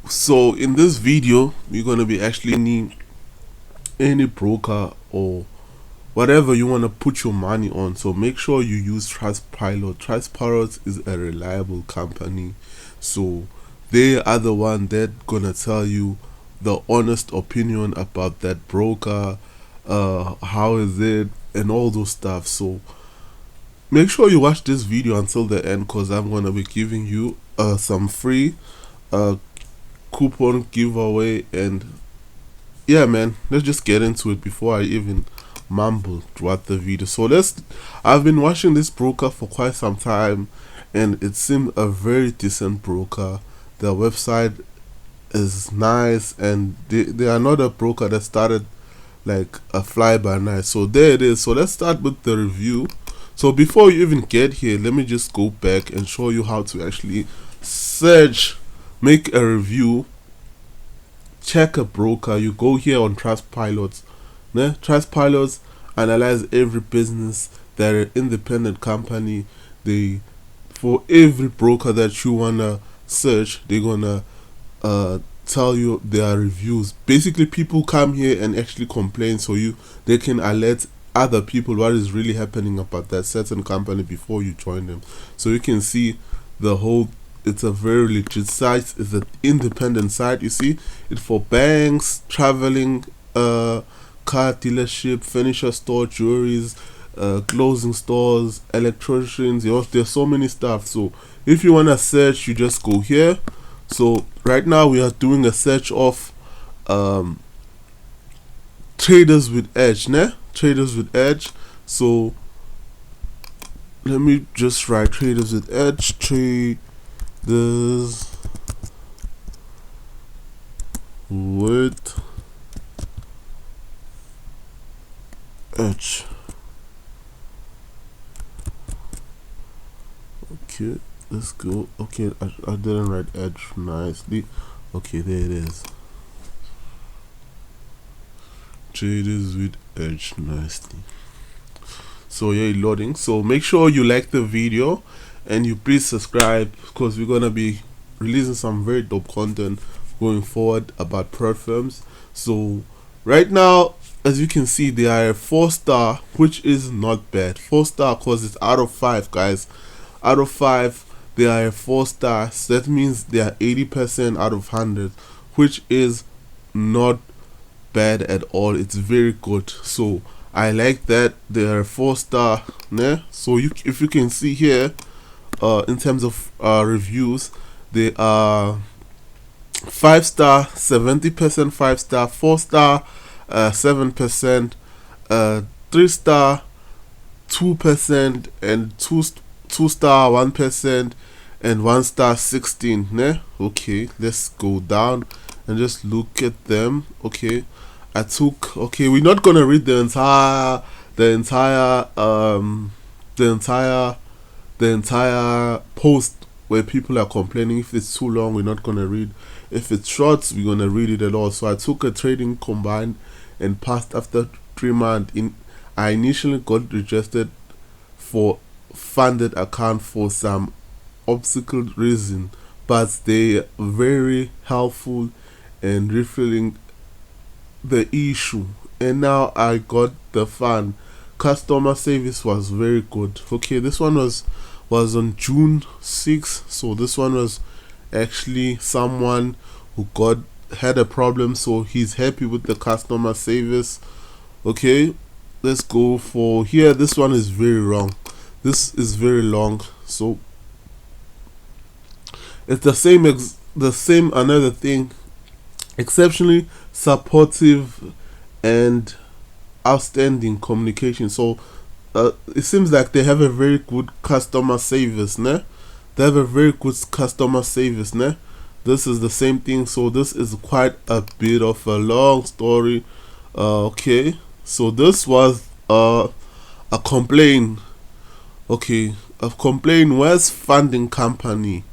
So in this video we're going to be actually needing any broker or whatever you want to put your money on. So make sure you use TrustPilot. TrustPilot is a reliable company, so they are the one that gonna tell you the honest opinion about that broker, how is it, and all those stuff. So make sure you watch this video until the end, because I'm gonna be giving you some free uh coupon giveaway. And yeah, man, let's just get into it before I even mumble throughout the video. So I've been watching this broker for quite some time, and it seemed a very decent broker. Their website is nice, and they are not a broker that started like a fly by night. So there it is. So let's start with the review. So before you even get here, let me just go back and show you how to actually search, make a review, check a broker. You go here on Trustpilot. Trustpilot analyze every business. They're an independent company. They, for every broker that you wanna search, they're gonna tell you their reviews. Basically, people come here and actually complain, so they can alert other people what is really happening about that certain company before you join them. So you can see the whole. It's a very legit site. It's an independent site. You see it for banks, traveling, car dealership, furniture store, jewelries, clothing stores, electricians. There's so many stuff. So if you wanna search, you just go here. So right now we are doing a search of traders with edge, traders with edge. So let me just write traders with edge, traders with edge. Okay, let's go. Okay, I didn't write edge nicely. Okay, there it is. Traders with edge nicely. So yeah, loading. So make sure you like the video and you please subscribe, because we're gonna be releasing some very dope content going forward about firms. So right now, as you can see, they are a 4-star, which is not bad. 4-star because it's out of 5, guys. Out of 5, they are a 4-star. So that means they are 80% out of 100, which is not bad at all. It's very good. So I like that they are a 4-star. So if you can see here, in terms of reviews, they are 5-star, 70% 5-star, 4-star, 7%, 3-star, 2%, and 2-star 1%, and 1-star 16. Okay, let's go down and just look at them. Okay, we're not gonna read the entire post where people are complaining. If it's too long, we're not gonna read. If it's short, we're gonna read it at all. So I took a trading combined and passed after 3 months. I initially got registered for funded account for some obstacle reason, but they very helpful and refilling the issue, and now I got the fund. Customer service was very good. Okay, this one was on June 6th. So this one was actually someone who had a problem, so he's happy with the customer service. Okay, let's go for here. This one is very wrong. This is very long. So it's the same another thing. Exceptionally supportive and outstanding communication. So it seems like they have a very good customer service. They have a very good customer service. This is the same thing. So this is quite a bit of a long story. Okay, so this was a complaint. Okay, a complaint. Where's funding company?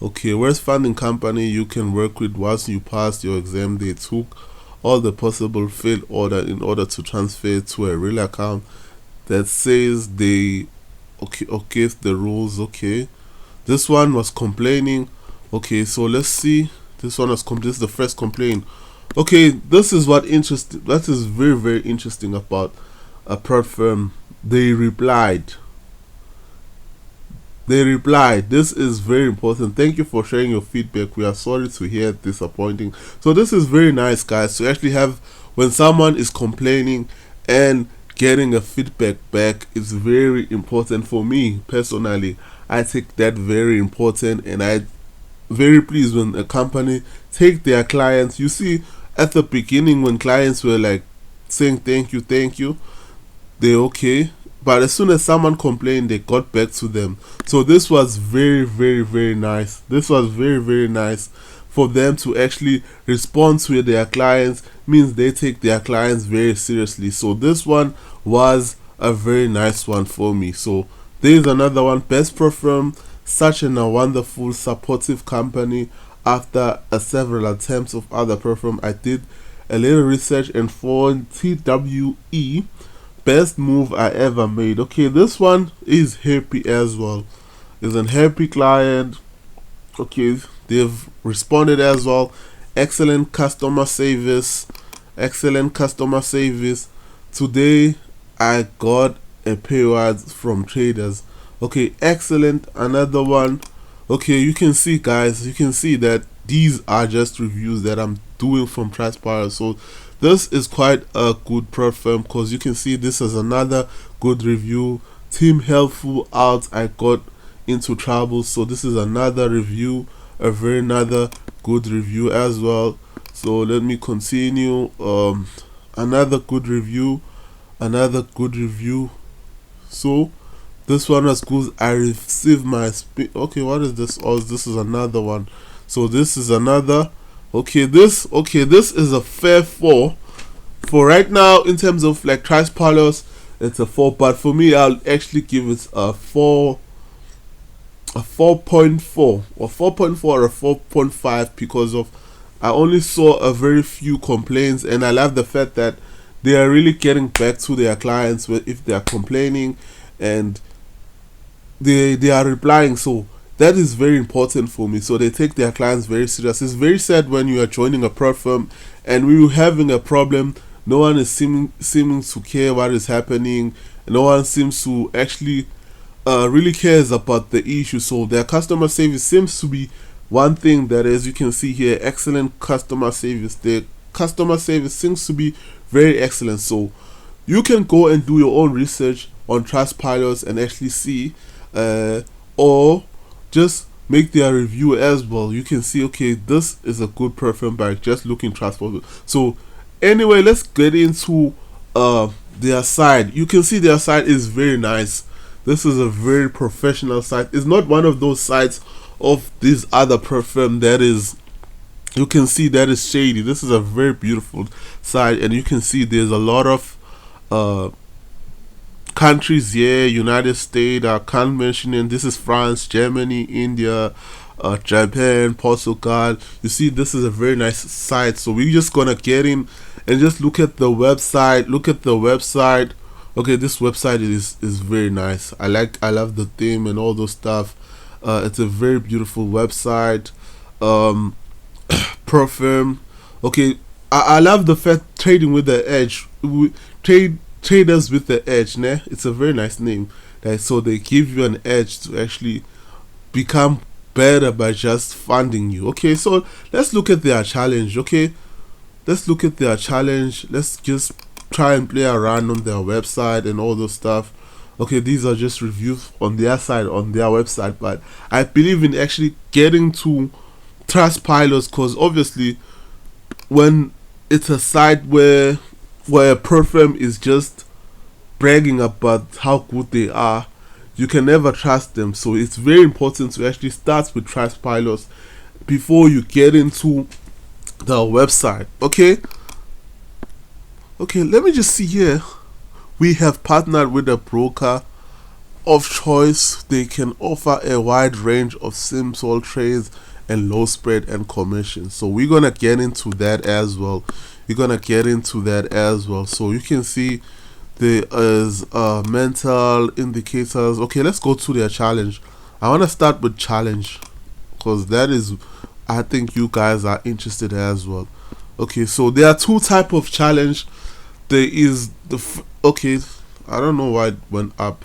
Okay, where's funding company you can work with once you pass your exam? They took all the possible failed order in order to transfer to a real account that says they okay the rules. Okay, this one was complaining. Okay, so let's see This one is this is the first complaint. Okay, this is what interesting. That is very interesting about a prod firm. They replied. This is very important. Thank you for sharing your feedback. We are sorry to hear disappointing. So this is very nice, guys, to actually have when someone is complaining and getting a feedback back. It's very important for me personally. I take that very important, and I very pleased when a company take their clients. You see, at the beginning when clients were like saying thank you, they're okay, but as soon as someone complained, they got back to them. So this was very nice. This was very nice for them to actually respond to their clients. Means they take their clients very seriously. So this one was a very nice one for me. So there's another one. Best Perform, such a wonderful supportive company. After several attempts of other perform, I did a little research and found TWE, best move I ever made. Okay, this one is happy as well. Is a happy client. Okay, they've responded as well. Excellent customer service. Today I got a payout from traders. Okay, excellent. Another one. Okay, you can see, guys, you can see that these are just reviews that I'm doing from Trustpilot. So this is quite a good platform, because you can see this is another good review. Team helpful out, I got into trouble. So this is another review, another good review as well. So let me continue. Another good review. So this one was good. I received my okay, what is this? Oh, this is another one. So this is another. Okay, this is a fair 4 for right now. In terms of like Trustpilot, it's a 4, but for me, I'll actually give it a 4, a 4.4 or 4.4 or a 4.5, because of I only saw a very few complaints, and I love the fact that they are really getting back to their clients if they are complaining, and they are replying. So that is very important for me. So they take their clients very serious. It's very sad when you are joining a platform and we are having a problem. No one is seeming to care what is happening. No one seems to actually really cares about the issue. So their customer service seems to be one thing that, as you can see here, excellent customer service. Their customer service seems to be very excellent. So you can go and do your own research on Trustpilot and actually see, or just make their review as well. You can see, okay, this is a good platform by just looking Trustpilot. So anyway, let's get into their site. You can see their site is very nice. This is a very professional site. It's not one of those sites of these other platform that is, you can see that is shady. This is a very beautiful site, and you can see there's a lot of countries here. United States, I can't mention it. This is France, Germany, India, Japan, Portugal. You see, this is a very nice site. So we're just gonna get in and just look at the website. Okay, this website is very nice. I love the theme and all those stuff. It's a very beautiful website. Perform. Okay, I love the fact trading with the edge. Traders with the edge, né? It's a very nice name. So they give you an edge to actually become better by just funding you. Okay, so let's look at their challenge. Okay, let's just try and play around on their website and all those stuff. Okay, these are just reviews on their side, on their website, but I believe in actually getting to Trustpilot, because obviously when it's a site where a platform is just bragging about how good they are, you can never trust them. So it's very important to actually start with Trustpilot before you get into the website. Okay, let me just see here. We have partnered with a broker of choice. They can offer a wide range of simple trades and low spread and commissions. So we're gonna get into that as well. So you can see there is mental indicators. Okay, let's go to their challenge. I want to start with challenge, because that is, I think you guys are interested as well. Okay, so there are two type of challenge. There is okay, I don't know why it went up.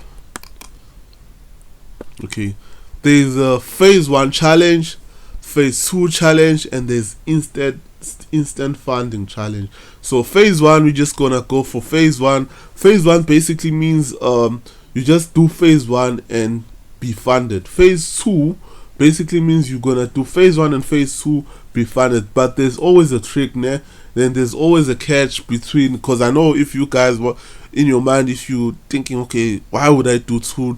Okay, there's a phase 1 challenge, phase 2 challenge, and there's instant funding challenge. So phase 1, we're just gonna go for phase 1. Phase 1 basically means you just do phase 1 and be funded. Phase 2 basically means you're gonna do phase 1 and phase 2 be funded, but there's always a trick there. Then there's always a catch between, because I know if you guys were in your mind, if you thinking, okay, why would I do two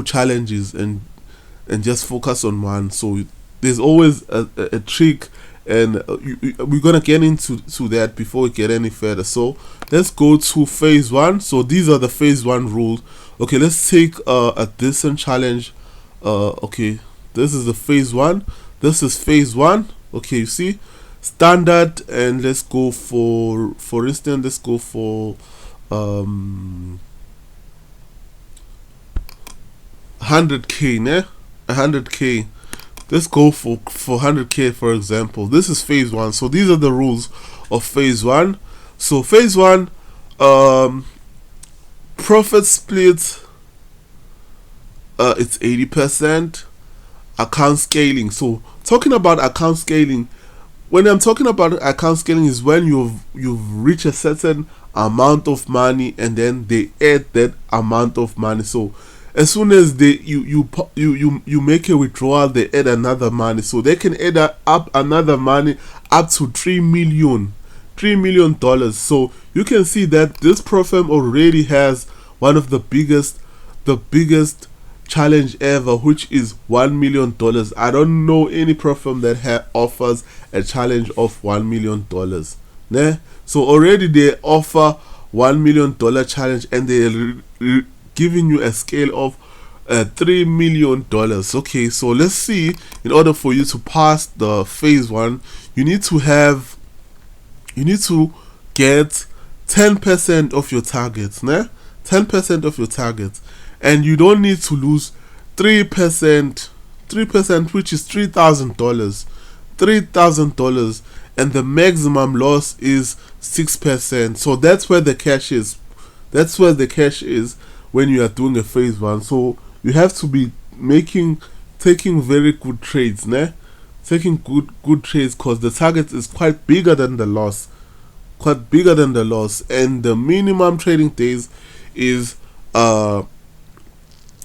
challenges and just focus on one? So there's always a trick, and we're gonna get into that before we get any further. So let's go to phase 1. So these are the phase 1 rules. Okay, let's take a decent challenge. Okay, this is the phase 1. This is phase 1. Okay, you see standard, and let's go for instance, let's go for 100k, ne? 100k. Let's go for 100k, for example. This is phase 1. So these are the rules of phase 1. So phase 1, profit split, it's 80%. Account scaling. So talking about account scaling, when I'm talking about account scaling is when you've reached a certain amount of money and then they add that amount of money. So as soon as you make a withdrawal, they add another money. So they can add up another money up to $3 million. So you can see that this program already has one of the biggest challenge ever, which is $1 million. I don't know any program that offers a challenge of $1 million. Né? So already they offer $1 million challenge, and they're giving you a scale of $3 million. Okay, so let's see. In order for you to pass the phase 1, you need to get 10% of your targets. Né? 10% of your targets. And you don't need to lose 3%, which is $3,000, and the maximum loss is 6%. So that's where the cash is. That's where the cash is when you are doing a phase 1. So you have to be taking very good trades, ne? Taking good trades, because the target is quite bigger than the loss, and the minimum trading days is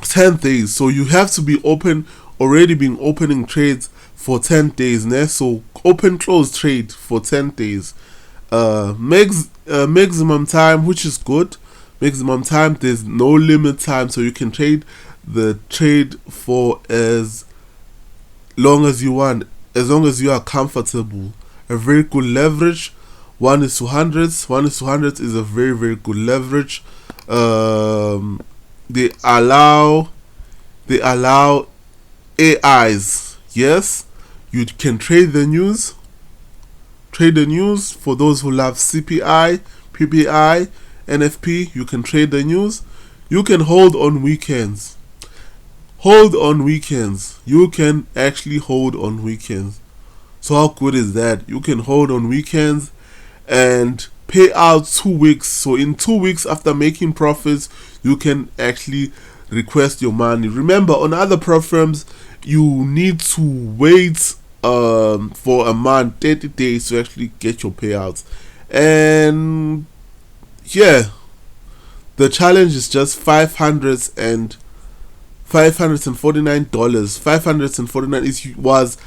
10 days. So you have to be already been opening trades for 10 days, né? So open close trade for 10 days. Maximum time, which is good. Maximum time, there's no limit time, so you can trade the trade for as long as you want, as long as you are comfortable. A very good leverage. 1:100. 1:100 is a very good leverage. They allow AIs. Yes, you can trade the news. For those who love CPI, PPI, NFP, you can trade the news. You can hold on weekends. You can actually hold on weekends. So how good is that? You can hold on weekends and pay out 2 weeks. So in 2 weeks after making profits, you can actually request your money. Remember, on other programs, you need to wait for a month, 30 days to actually get your payouts. And yeah, the challenge is just $549. $549.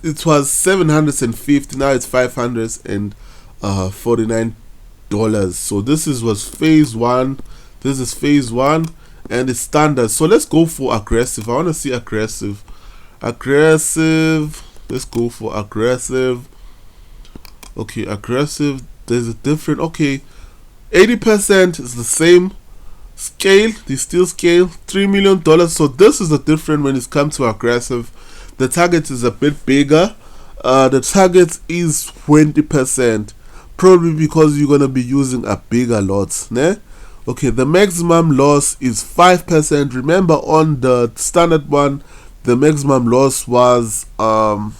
It was $750. Now it's $549. So this was phase 1. This is phase 1, and it's standard. So let's go for aggressive. I want to see aggressive. Let's go for aggressive. Okay, aggressive. There's a different. Okay, 80% is the same scale. They still scale $3 million. So this is the different when it comes to aggressive. The target is a bit bigger. The target is 20%, probably because you're gonna be using a bigger lot, ne? Okay, the maximum loss is 5%. Remember, on the standard one, the maximum loss was the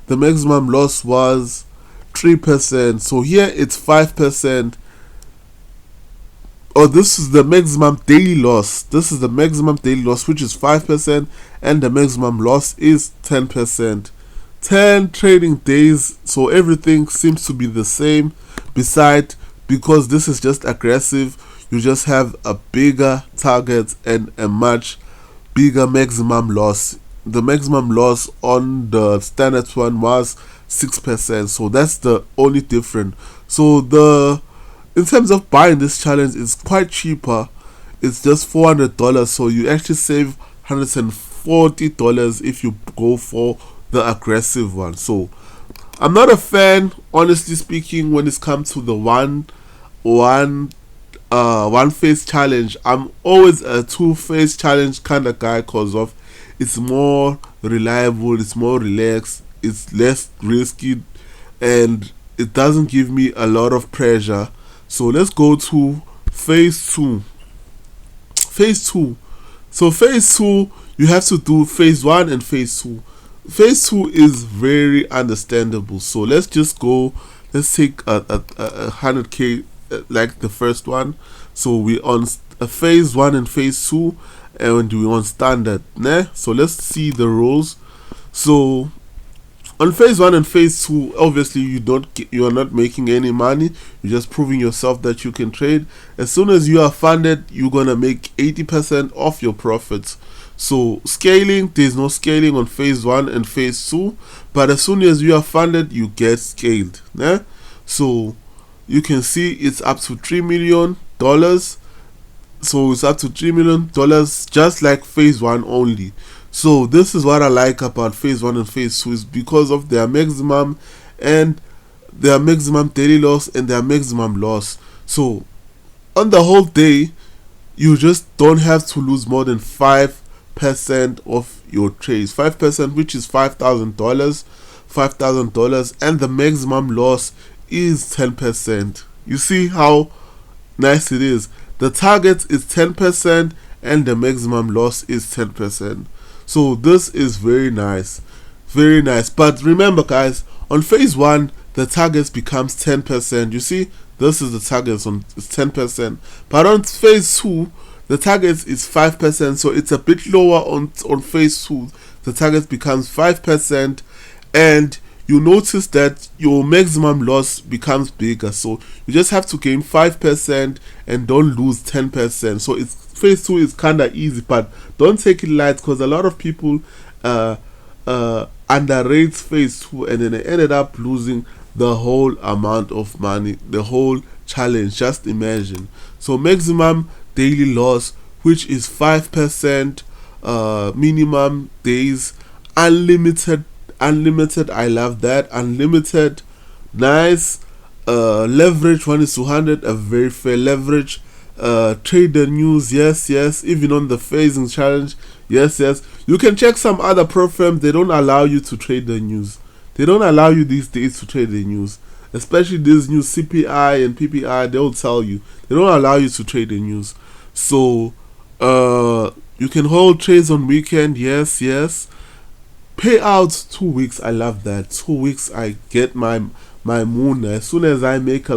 maximum loss was 3%. So here it's 5%. Oh, this is the maximum daily loss. This is the maximum daily loss, which is 5%, and the maximum loss is 10%. 10 trading days, so everything seems to be the same. Besides, because this is just aggressive, you just have a bigger target and a much bigger maximum loss. The maximum loss on the standard one was 6%, so that's the only difference. So in terms of buying this challenge, it's quite cheaper. It's just $400, so you actually save $140 if you go for the aggressive one. So I'm not a fan, honestly speaking, when it comes to the one phase challenge. I'm always a 2-phase challenge kind of guy, cause of it's more reliable, it's more relaxed, it's less risky, and it doesn't give me a lot of pressure. So let's go to phase 2. So phase 2, you have to do phase 1 and phase 2. Phase 2 is very understandable. So let's just go. Let's take a 100k like the first one. So we on phase 1 and phase 2, and we on standard. So let's see the rules. So on phase 1 and phase 2, obviously you are not making any money. You're just proving yourself that you can trade. As soon as you are funded, you're gonna make 80% of your profits. So scaling, there's no scaling on phase 1 and phase 2, but as soon as you are funded, you get scaled. So you can see it's up to $3 million. So it's up to $3 million, just like phase 1 only. So this is what I like about phase 1 and phase 2, is because of their maximum daily loss and their maximum loss. So on the whole day, you just don't have to lose more than 5% of your trades. 5%, which is $5,000, and the maximum loss is 10%. You see how nice it is? The target is 10% and the maximum loss is 10%. So this is very nice, very nice. But remember, guys, on phase 1, the target becomes 10%. You see, this is the target on 10%. But on phase 2, the target is 5%. So it's a bit lower on phase 2. The target becomes 5%, and you notice that your maximum loss becomes bigger. So you just have to gain 5% and don't lose 10%. So it's phase 2 is kind of easy, but don't take it light, because a lot of people underrate phase 2, and then they ended up losing the whole amount of money, the whole challenge. Just imagine. So maximum daily loss, which is 5%, minimum days, unlimited. I love that. Unlimited, nice. Leverage 1:100, a very fair leverage. Trader news, yes. Even on the phasing challenge, yes. You can check some other programs. They don't allow you to trade the news. They don't allow you these days to trade the news, especially this new CPI and PPI. They'll tell you they don't allow you to trade the news. So you can hold trades on weekend, yes. Payouts 2 weeks, I love that. 2 weeks I get my moon. As soon as I make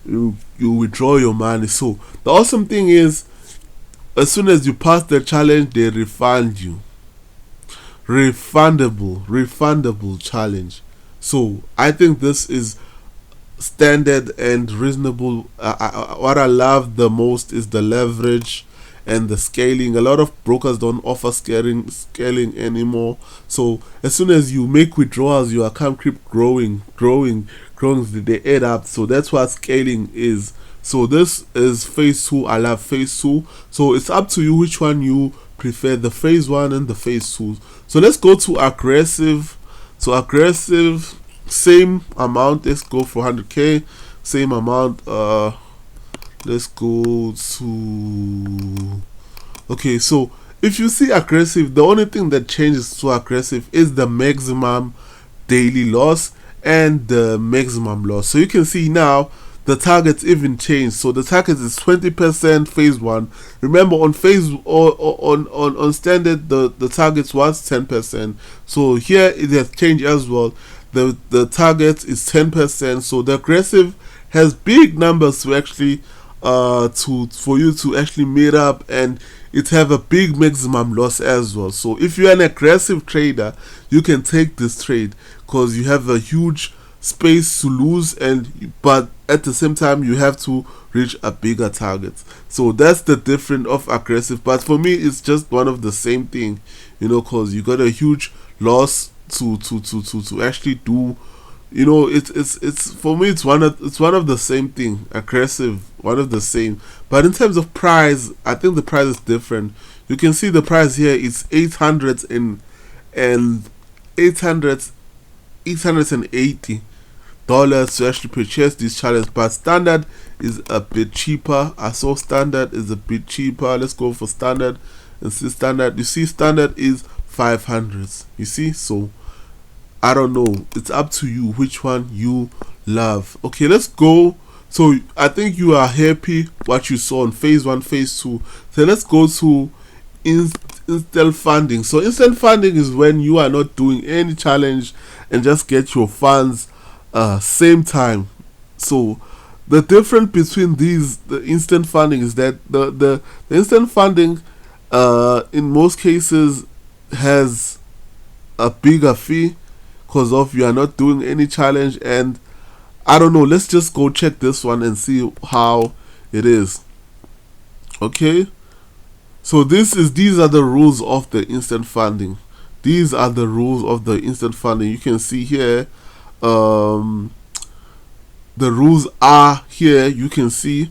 you withdraw your money. So the awesome thing is, as soon as you pass the challenge, they refund you. Refundable challenge. So I think this is standard and reasonable. What I love the most is the leverage and the scaling. A lot of brokers don't offer scaling anymore. So as soon as you make withdrawals, your account keep growing, they add up. So that's what scaling is. So this is phase 2. I love phase 2. So it's up to you which one you prefer, the phase 1 and the phase 2. So let's go to aggressive. So aggressive, same amount. Let's go for 100k, same amount. Let's go to, okay, so if you see aggressive, the only thing that changes to aggressive is the maximum daily loss and the maximum loss. So you can see now the targets even change. So the target is 20% phase 1. Remember, on phase or on standard, the targets was 10%. So here it has changed as well. The target is 10%. So the aggressive has big numbers to actually for you to actually meet up, and it have a big maximum loss as well. So if you're an aggressive trader, you can take this trade because you have a huge space to lose, but at the same time you have to reach a bigger target. So that's the difference of aggressive. But for me, it's just one of the same thing, because you got a huge loss to actually do. It's for me, it's one of the same thing. Aggressive, one of the same. But in terms of price, I think the price is different. You can see the price here is 800 and 880 dollars to actually purchase this challenge, but standard is a bit cheaper. I saw standard is a bit cheaper. Let's go for standard and see standard. You see, standard is 500. You see, so I don't know. It's up to you which one you love. Okay, let's go. So I think you are happy what you saw in phase 1, phase 2. So let's go to instant funding. So instant funding is when you are not doing any challenge and just get your funds same time. So the difference between the instant funding is that the instant funding in most cases has a bigger fee because of you are not doing any challenge. And I don't know, let's just go check this one and see how it is. Okay, so these are the rules of the instant funding. These are the rules of the instant funding. You can see here the rules are here. You can see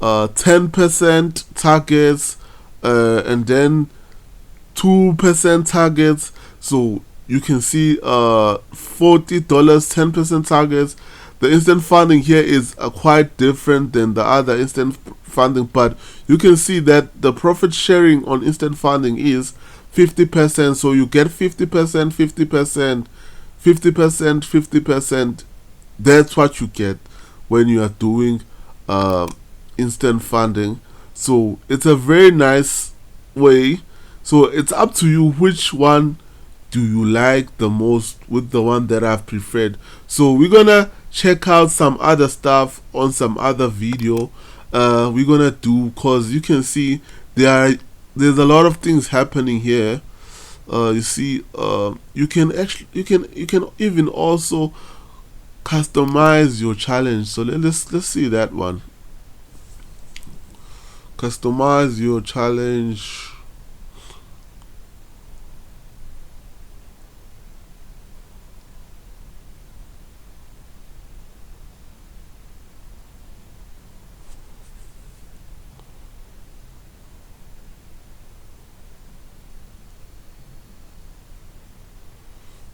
10% targets and then 2% targets. So you can see $40, 10% targets. The instant funding here is quite different than the other instant funding, but you can see that the profit sharing on instant funding is 50%. So you get 50%, 50%, 50%, 50%. That's what you get when you are doing instant funding. So it's a very nice way. So it's up to you which one do you like the most with the one that I've preferred. So we're gonna check out some other stuff on some other video we're gonna do, because you can see there's a lot of things happening here. You see, you can even also customize your challenge. So let's see that one. Customize your challenge.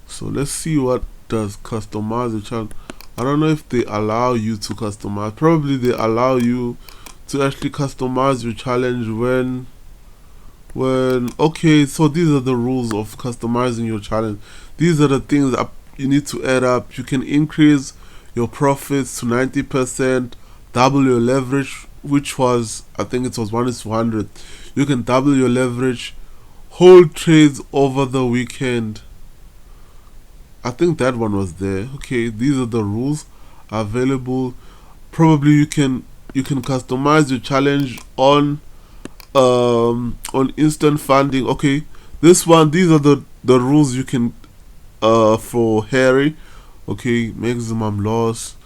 So let's see what does customize the challenge. I don't know if they allow you to customize. Probably they allow you to actually customize your challenge when okay, so these are the rules of customizing your challenge. These are the things that you need to add up. You can increase your profits to 90%, double your leverage, which was, I think it was 1:100. You can double your leverage, hold trades over the weekend. I think that one was there. Okay, these are the rules available. Probably you can customize your challenge on instant funding. Okay, these are the rules you can for Harry. Okay, maximum loss.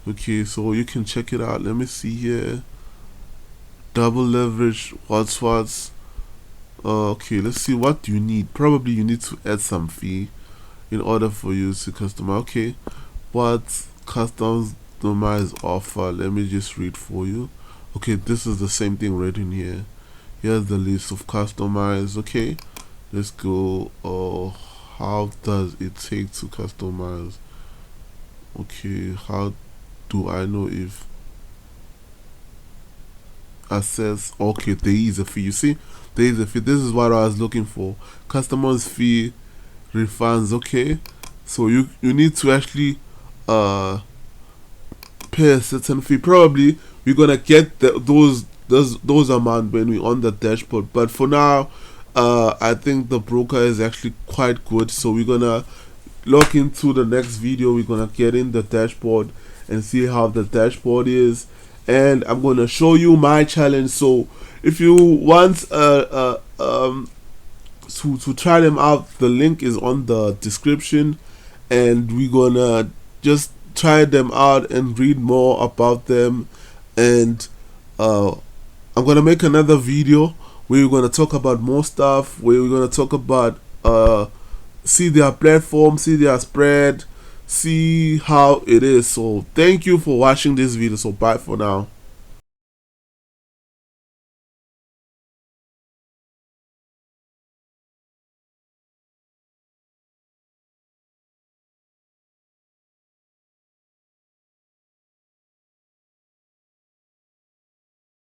Okay, so you can check it out. Let me see here. Double leverage. What's okay, let's see, what do you need? Probably you need to add some fee in order for you to customize. Okay, what customize offer? Let me just read for you. Okay, this is the same thing written here. Here's the list of customize. Okay, let's go. How does it take to customize? Okay, how do I know if access? Okay, there is a fee. You see, there is a fee. This is what I was looking for. Customers fee refunds. Okay, so you need to actually pay a certain fee. Probably we're gonna get those amount when we're on the dashboard, but for now I think the broker is actually quite good. So we're gonna look into the next video. We're gonna get in the dashboard and see how the dashboard is, and I'm gonna show you my challenge. So if you want to try them out, the link is on the description, and we're gonna just try them out and read more about them. And I'm gonna make another video where we're gonna talk about more stuff, where we're gonna talk about see their platform, see their spread, see how it is. So thank you for watching this video. So bye for now.